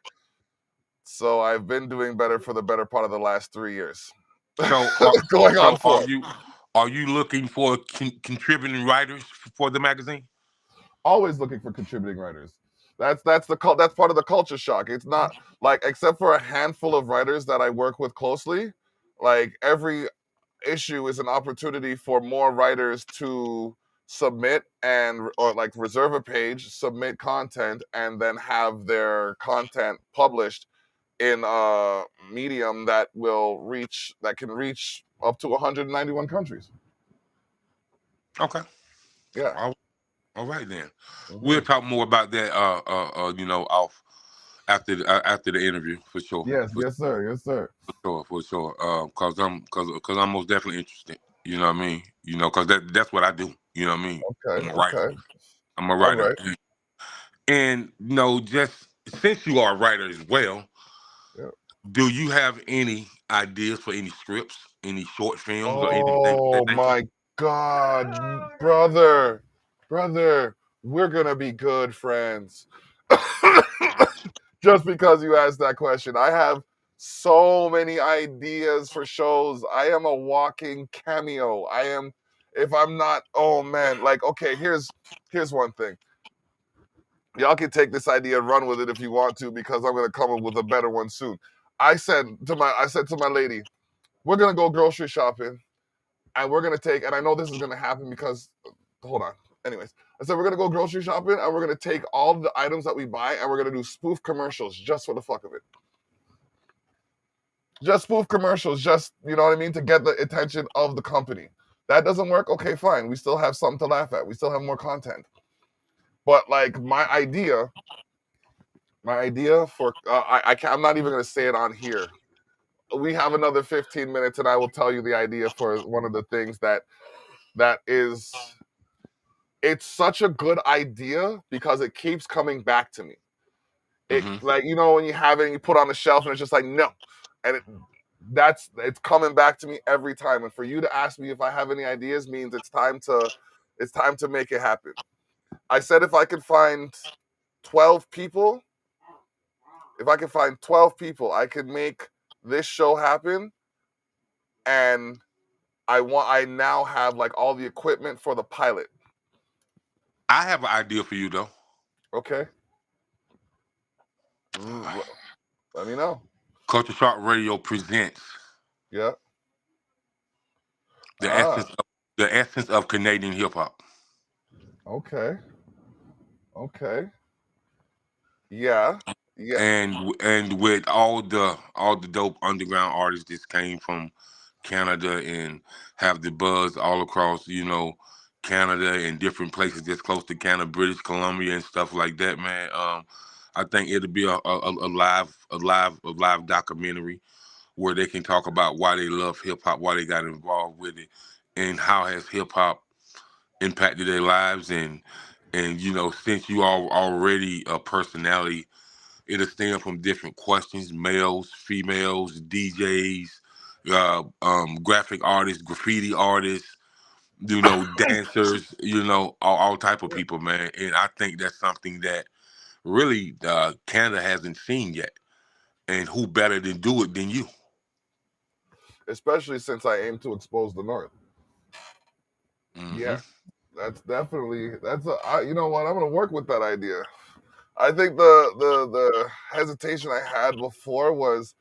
So I've been doing better for the better part of the last 3 years. So, are, Going on so four. are you looking for contributing writers for the magazine? Always looking for contributing writers. That's part of the culture shock. It's not like, except for a handful of writers that I work with closely, like every issue is an opportunity for more writers to submit and or like reserve a page, submit content, and then have their content published in a medium that can reach up to 191 countries. Okay. Yeah. All right then. We'll Hmm. talk more about that. Off after the interview for sure. Yes, yes, sir. Yes, sir. For sure. Cause I'm most definitely interested. You know what I mean? Cause that's what I do. You know what I mean? Okay, I'm a writer. okay. I'm a All writer. right. And just since you are a writer as well, Yeah. do you have any ideas for any scripts, any short films, or anything of Oh that nature? my God, brother, brother, we're gonna be good friends. Just because you asked that question, I have so many ideas for shows. I am a walking cameo. I am, if I'm not, oh man, like, okay, here's one thing. Y'all can take this idea and run with it if you want to, because I'm gonna come up with a better one soon. I said to my lady, we're gonna go grocery shopping, and we're gonna take, and I know this is gonna happen because, hold on. Anyways, I said we're gonna go grocery shopping, and we're gonna take all the items that we buy, and we're gonna do spoof commercials just for the fuck of it. Just spoof commercials, just, you know what I mean, to get the attention of the company. That doesn't work. Okay, fine. We still have something to laugh at. We still have more content. But like my idea for I'm not even gonna say it on here. we have another 15 minutes, and I will tell you the idea for one of the things that is. It's such a good idea because it keeps coming back to me. It Hmm. like when you have it and you put it on the shelf and it's just like no, and it's coming back to me every time. And for you to ask me if I have any ideas means it's time to make it happen. I said if I could find 12 people, if I could find 12 people, I could make this show happen. And I now have like all the equipment for the pilot. I have an idea for you though. Okay, let me know. Culture Shark Radio presents Yeah. the Ah. essence of Canadian hip hop. Okay. Okay. Yeah. Yeah. And with all the dope underground artists that came from Canada and have the buzz all across, Canada and different places that's close to Canada, British Columbia and stuff like that, man. I think it'll be a live documentary where they can talk about why they love hip hop, why they got involved with it, and how has hip hop impacted their lives. And since you are already a personality, it'll stem from different questions: males, females, DJs, graphic artists, graffiti artists, dancers, all type of people, man. And I think that's something that really Canada hasn't seen yet. And who better to do it than you? Especially since I aim to expose the North. Hmm. Yeah. You know what? I'm gonna work with that idea. I think the hesitation I had before was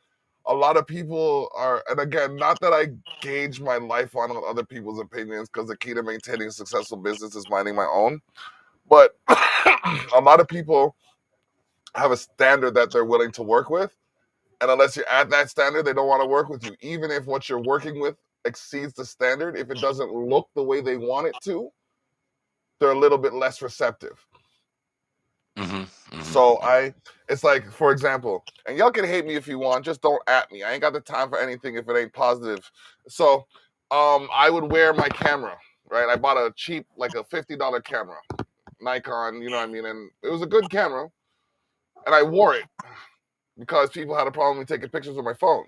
a lot of people are, and again, not that I gauge my life on other people's opinions, because the key to maintaining a successful business is minding my own. But a lot of people have a standard that they're willing to work with, and unless you're at that standard, they don't want to work with you. Even if what you're working with exceeds the standard, if it doesn't look the way they want it to, they're a little bit less receptive. Hmm. So Hmm. it's like, for example, and y'all can hate me if you want, just don't at me. I ain't got the time for anything if it ain't positive. So, I would wear my camera, right? I bought a cheap, like a $50 camera, Nikon, you know what I mean? And it was a good camera, and I wore it because people had a problem with me taking pictures with my phone.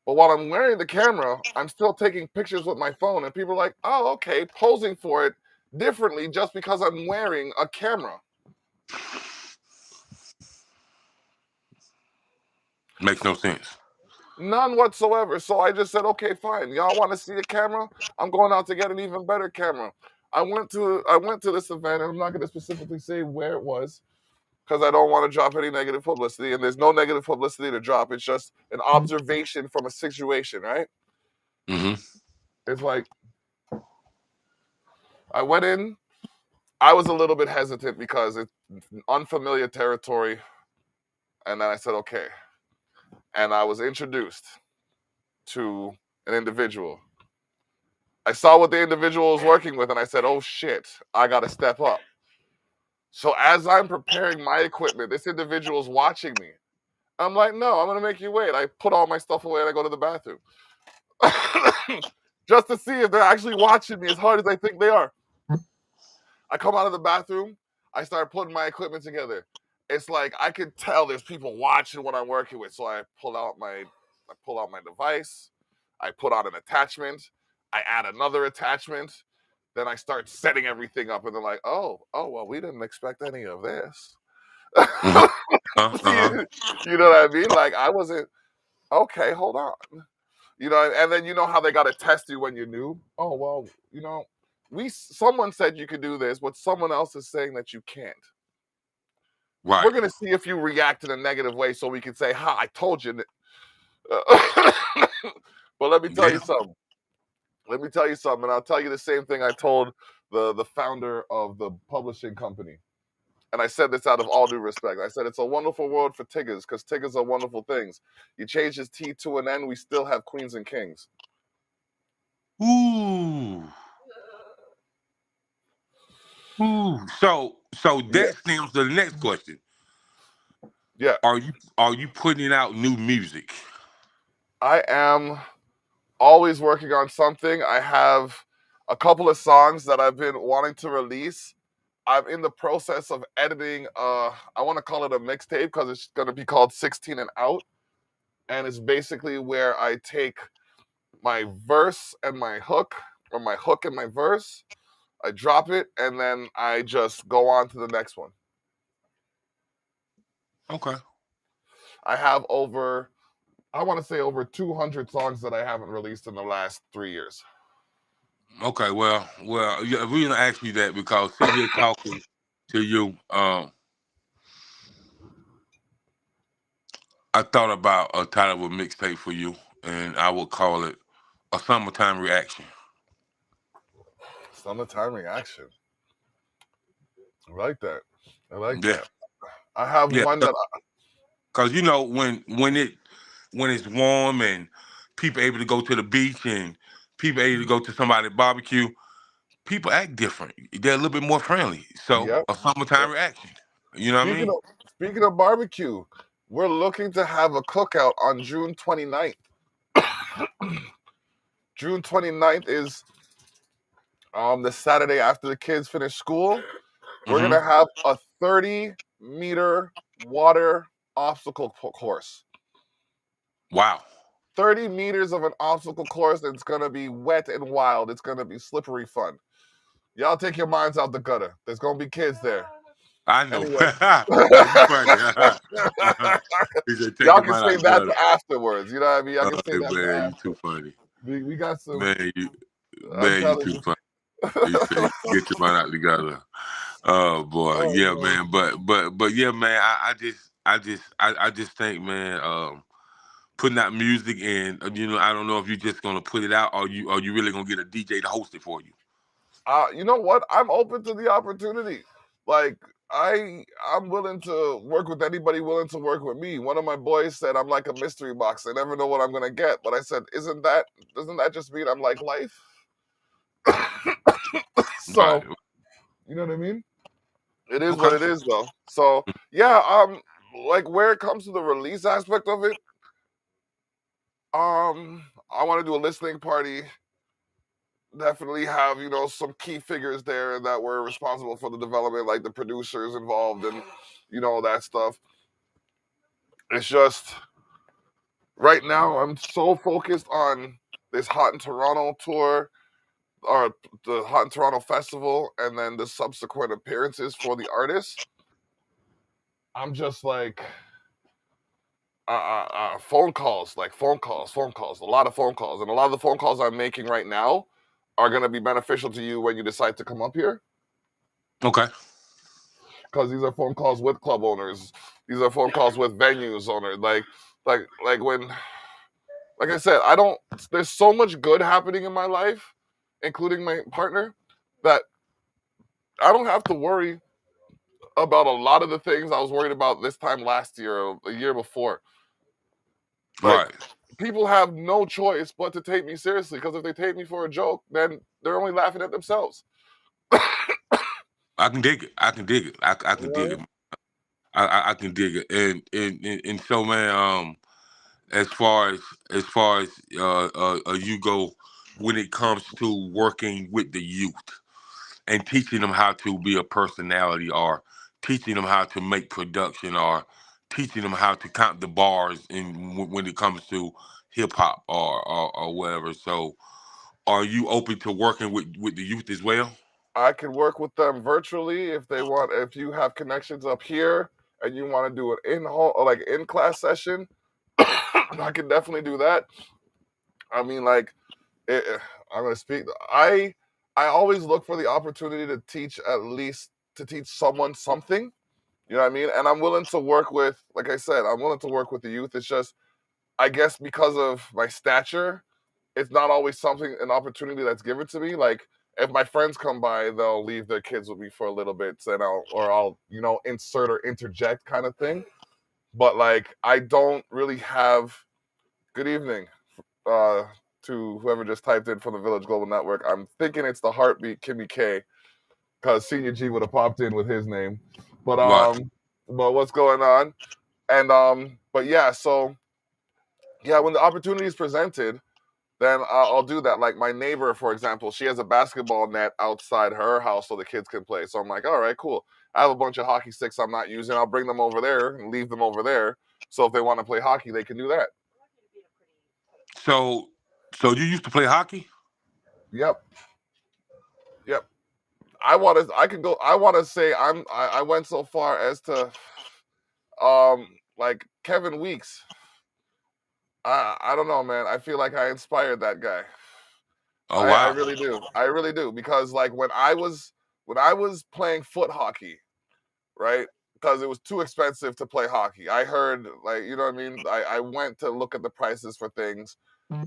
But while I'm wearing the camera, I'm still taking pictures with my phone, and people are like, oh, okay, posing for it differently just because I'm wearing a camera. Makes no sense. None whatsoever. So I just said, okay, fine. Y'all want to see a camera? I'm going out to get an even better camera. I went to this event, and I'm not going to specifically say where it was because I don't want to drop any negative publicity. And there's no negative publicity to drop. It's just an observation from a situation, right? Hmm. It's like I went in. I was a little bit hesitant because it's unfamiliar territory, and then I said, okay. And I was introduced to an individual. I saw what the individual was working with, and I said, oh shit, I got to step up. So as I'm preparing my equipment, this individual's watching me. I'm like, no, I'm going to make you wait. I put all my stuff away and I go to the bathroom. Just to see if they're actually watching me as hard as I think they are. I come out of the bathroom. I start putting my equipment together. It's like I could tell there's people watching what I'm working with. So I pull out my device. I put on an attachment. I add another attachment. Then I start setting everything up, and they're like, "Oh, well, we didn't expect any of this." Hmm. Uh-huh. You know what I mean? Like I wasn't okay. Hold on. And then you know how they got to test you when you're new. Oh well, someone said you could do this, but someone else is saying that you can't. We're Right. gonna see if you react in a negative way, so we can say, "Ha, I told you." But let me tell Yeah. you something. Let me tell you something, and I'll tell you the same thing I told the founder of the publishing company. And I said this out of all due respect. I said it's a wonderful world for Tiggers because Tiggers are wonderful things. You change his T to an N, we still have queens and kings. Ooh. Ooh. So Yeah, that stems to the next question. yeah. Are you putting out new music? I am always working on something. I have a couple of songs that I've been wanting to release. I'm in the process of editing. I want to call it a mixtape because it's going to be called 16 and Out, and it's basically where I take my verse and my hook, or my hook and my verse. I drop it, and then I just go on to the next one. Okay. I have over, I want to say over 200 songs that I haven't released in the last 3 years. Okay. Well. Yeah, the reason I ask you that because sitting here talking to you, I thought about a title of a mixtape for you, and I would call it a summertime reaction. Summertime reaction. I like that. I like Yeah. that. I have Yeah. one that Because when it's warm and people able to go to the beach and people able to go to somebody's barbecue, people act different. They're a little bit more friendly. So yep. a summertime reaction. You know what I Speaking mean? of speaking of barbecue, we're looking to have a cookout on June 29th. June 29th is the Saturday after the kids finish school. We're Hmm. gonna have a 30-meter water obstacle course. Wow. 30 meters of an obstacle course, and it's gonna be wet and wild. It's gonna be slippery fun. Y'all take your minds out the gutter. There's gonna be kids there. I know. Anyway. That's funny. He said, take Y'all your can mind say out that the afterwards. You know what I mean? Y'all can say gutter. that Man, you too after. funny. We got some. Man, you I'm man, you telling too you. funny. He said, get your mind out together. Oh boy, Oh yeah, man. man. But yeah, man. I just think, man. Putting out music and I don't know if you're just gonna put it out or you really gonna get a DJ to host it for you. You know what? I'm open to the opportunity. Like I'm willing to work with anybody willing to work with me. One of my boys said I'm like a mystery box. I never know what I'm gonna get. But I said, doesn't that just mean I'm like life? Right. So you know what I mean? It is what Okay. it is though. So yeah, like where it comes to the release aspect of it, I want to do a listening party. Definitely have some key figures there that were responsible for the development, like the producers involved and that stuff. It's just right now I'm so focused on this Hot in Toronto tour, or the Hot in Toronto festival, and then the subsequent appearances for the artists. I'm just like phone calls, like phone calls, a lot of phone calls, and a lot of the phone calls I'm making right now are going to be beneficial to you when you decide to come up here, Okay. because these are phone calls with club owners, these are phone calls with venues owners, like when, like I said, I don't. There's so much good happening in my life, including my partner, that I don't have to worry about a lot of the things I was worried about this time last year or the year before. Like, Right. people have no choice but to take me seriously, because if they take me for a joke, then they're only laughing at themselves. I can dig it. I can dig it. I You can dig know? it. I can dig it. And so, man, as far as you go, when it comes to working with the youth and teaching them how to be a personality, or teaching them how to make production, or teaching them how to count the bars when it comes to hip hop or whatever. So, are you open to working with the youth as well? I can work with them virtually if they want. If you have connections up here and you want to do an in home, or like in class session, I can definitely do that. I mean, like, it, I'm gonna speak. I always look for the opportunity to teach, at least to teach someone something. You know what I mean? And I'm willing to work with, like I said, I'm willing to work with the youth. It's just, I guess, because of my stature, it's not always an opportunity that's given to me. Like, if my friends come by, they'll leave their kids with me for a little bit, and I'll insert or interject kind of thing. But like, I don't really have. Good evening, uh, to whoever just typed in from the Village Global Network. I'm thinking it's the Heartbeat Kimmy K, because Senior G would have popped in with his name. But Right. but what's going on? And but yeah, so Yeah, when the opportunity is presented, then I'll do that. Like my neighbor, for example, she has a basketball net outside her house so the kids can play. So I'm like, all right, cool. I have a bunch of hockey sticks I'm not using. I'll bring them over there and leave them over there. So if they want to play hockey, they can do that. So, so you used to play hockey? Yep, yep. I can go. I want to say I went so far as to like Kevin Weeks. I don't know, man. I feel like I inspired that guy. Oh I wow. really do. I really do because like when I was playing foot hockey, right? Because it was too expensive to play hockey. I heard like you know what I mean. I went to look at the prices for things.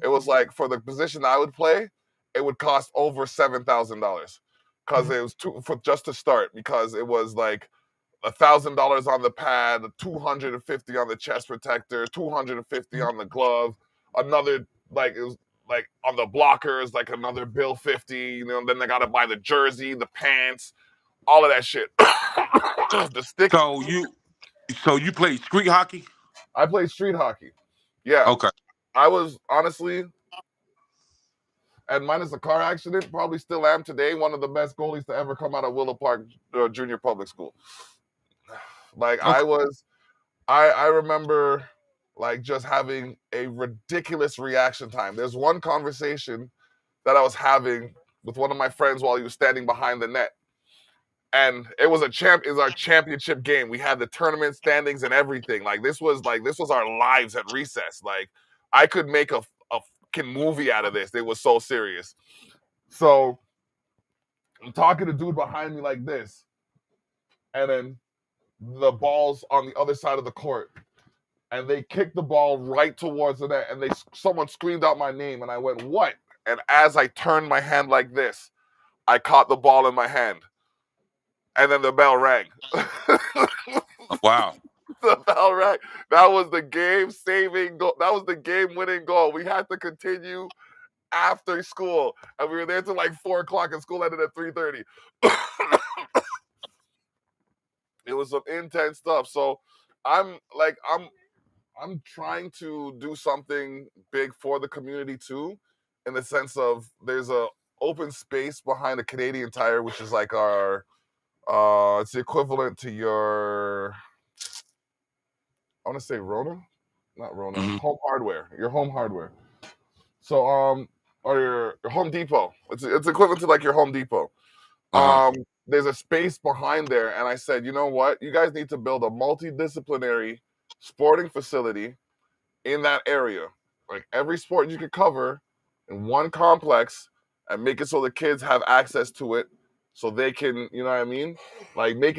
It was like for the position I would play, it would cost over $7,000 because it was too for just to start because it was like $1,000 on the pad, 250 on the chest protector, 250 on the glove, another like it was like on the blockers, like another bill 50. You know, then they got to buy the jersey, the pants, all of that shit. The stick. So you played street hockey? I played street hockey. Yeah, Okay. I was honestly, and minus a car accident, probably still am today one of the best goalies to ever come out of Willow Park Junior Public School. Like I Okay. was I remember like just having a ridiculous reaction time. There's one conversation that I was having with one of my friends while he was standing behind the net. And it was our championship game. We had the tournament standings and everything. Like this was our lives at recess. Like I could make a fucking movie out of this. It was so serious. So I'm talking to dude behind me like this, and then the ball's on the other side of the court and they kicked the ball right towards the net, and someone screamed out my name, and I went, "What?" And as I turned my hand like this, I caught the ball in my hand, and then the bell rang. Wow. The bell rang. That was the game saving goal. That was the game winning goal. We had to continue after school, and we were there till like 4 o'clock, and school ended at 3:30. It was some intense stuff. So I'm trying to do something big for the community too, in the sense of there's a open space behind the Canadian Tire, which is like our it's the equivalent to your I want to say Rona, not Rona, Hmm. Home Hardware, your Home Hardware. So or your Home Depot. It's equivalent to like your Home Depot. Uh-huh. There's a space behind there, and I said, you know what, you guys need to build a multidisciplinary sporting facility in that area. Like every sport you could cover in one complex and make it so the kids have access to it so they can, you know what I mean? Like make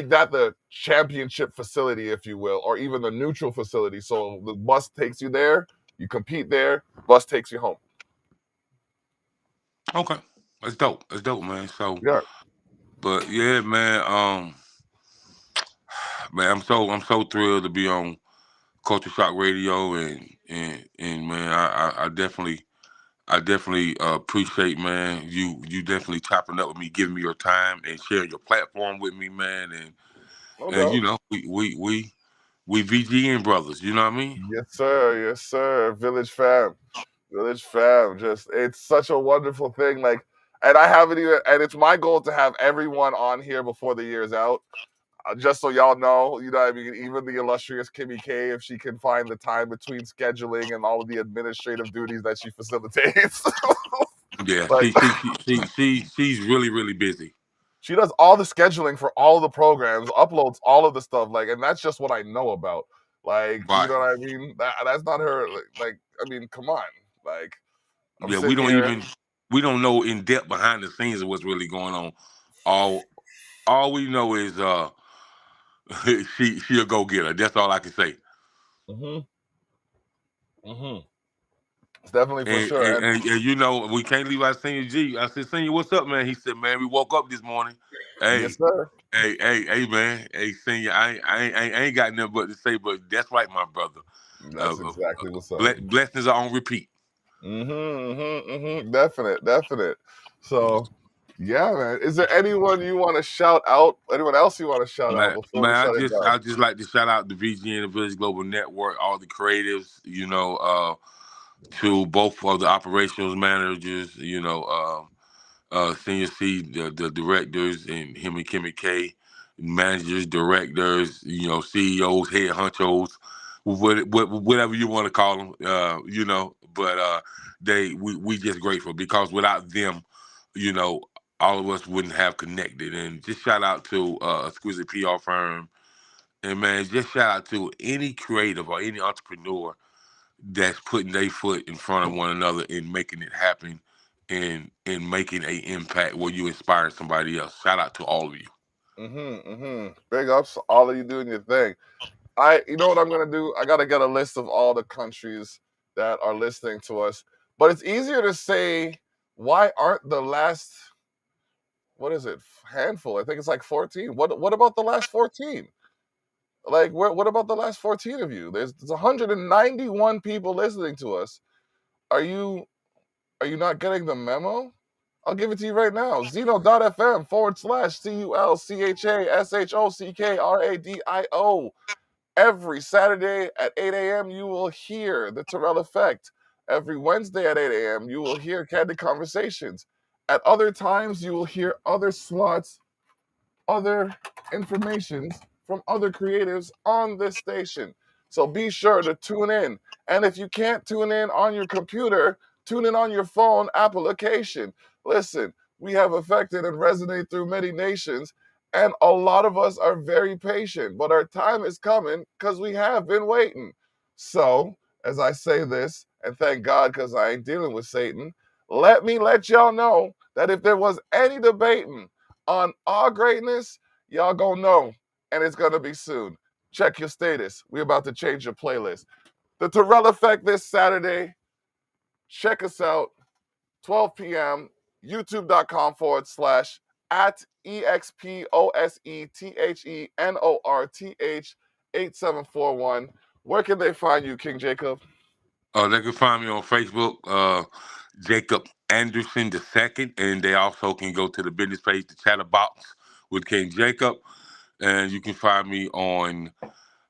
that the championship facility, if you will, or even the neutral facility. So the bus takes you there, you compete there, bus takes you home. Okay. That's dope. That's dope, man. So, Yeah. but yeah, man. Man, I'm so thrilled to be on Culture Shock Radio, and man, I definitely appreciate, man, you definitely chopping up with me, giving me your time and sharing your platform with me, man, No and doubt. we VGN brothers, you know what I mean? Yes, sir. Yes, sir. Village fam. Village fam. Just it's such a wonderful thing. Like, and I haven't even and it's my goal to have everyone on here before the year's out. Just so y'all know, you know what I mean? Even the illustrious Kimmy K, if she can find the time between scheduling and all of the administrative duties that she facilitates. Yeah, Like she's really busy. she does all the scheduling for all of the programs, uploads all of the stuff, like, and that's just what I know about. Like, you Right. know what I mean? That's not her. Like, I mean, come on. Like, I'm Yeah, we sitting don't here. even we don't know in depth behind the scenes of what's really going on. All all we know is she a go getter. That's all I can say. Hmm. Hmm. It's definitely for And, sure. and, And and, and you know, we can't leave out Senior G. I said, Senior, what's up, man? He said, man, we woke up this morning. yes, Hey, sir. hey, man. Hey, Senior, I ain't got nothing but to say, but that's right, my brother. That's exactly what's up. Blessings are on repeat. Mm-hmm, mm-hmm, mm-hmm. Definite, definite. So, Yeah, man. Is there anyone you want to shout out? Anyone else you want to shout out Man, before we man, shut it down? I just like to shout out the VGN, the Village Global Network, all the creatives, to both of the operations managers, Senior C, the directors, and him and Kimmy K, managers, directors, CEOs, head honchos, whatever you want to call them, But we just grateful because without them, you know, all of us wouldn't have connected. And just shout out to Exquisite PR firm, and man, just shout out to any creative or any entrepreneur that's putting their foot in front of one another and making it happen and making a impact where you inspire somebody else. Shout out to all of you. Big ups, all of you doing your thing. You know what I'm gonna do? I gotta get a list of all the countries that are listening to us. But it's easier to say, why aren't the last, what is it, handful? I think it's like 14. What about the last 14? Like, what about the last 14 of you? There's 191 people listening to us. Are you are you not getting the memo? I'll give it to you right now. Zeno.fm/CULCHASHOCKRADIO. Every Saturday at 8 a.m., you will hear the Terrell Effect. Every Wednesday at 8 a.m., you will hear Candid Conversations. At other times, you will hear other slots, other informations from other creatives on this station. So be sure to tune in. And if you can't tune in on your computer, tune in on your phone application. Listen, we have affected and resonate through many nations, and a lot of us are very patient, but our time is coming because we have been waiting. So, as I say this, and thank God because I ain't dealing with Satan, let me let y'all know that if there was any debating on our greatness, y'all gonna know, and it's gonna be soon. Check your status. We're about to change your playlist. The Terrell Effect this Saturday. Check us out, 12 p.m. YouTube.com/@ EXPOSETHENORTH 8741. Where can they find you, King Jacob? They can find me on Facebook, Jacob Anderson II, and they also can go to the business page, the Chatterbox with King Jacob, and you can find me on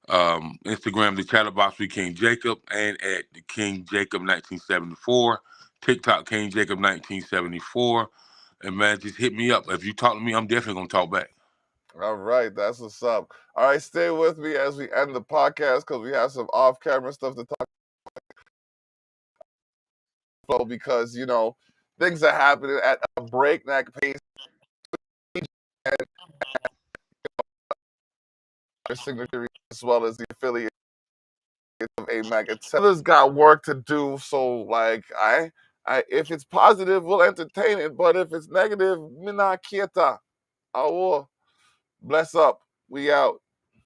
Instagram, the Chatterbox with King Jacob, and at the King Jacob 1974, TikTok King Jacob 1974, and man, just hit me up. If you talk to me, I'm definitely gonna talk back. All right, that's what's up. All right, stay with me as we end the podcast because we have some off-camera stuff to talk about because, things are happening at a breakneck pace. And their signature as well as the affiliate of AMAC. Others got work to do, so like if it's positive, we'll entertain it. But if it's negative, mina kieta. Awo. Bless up. We out.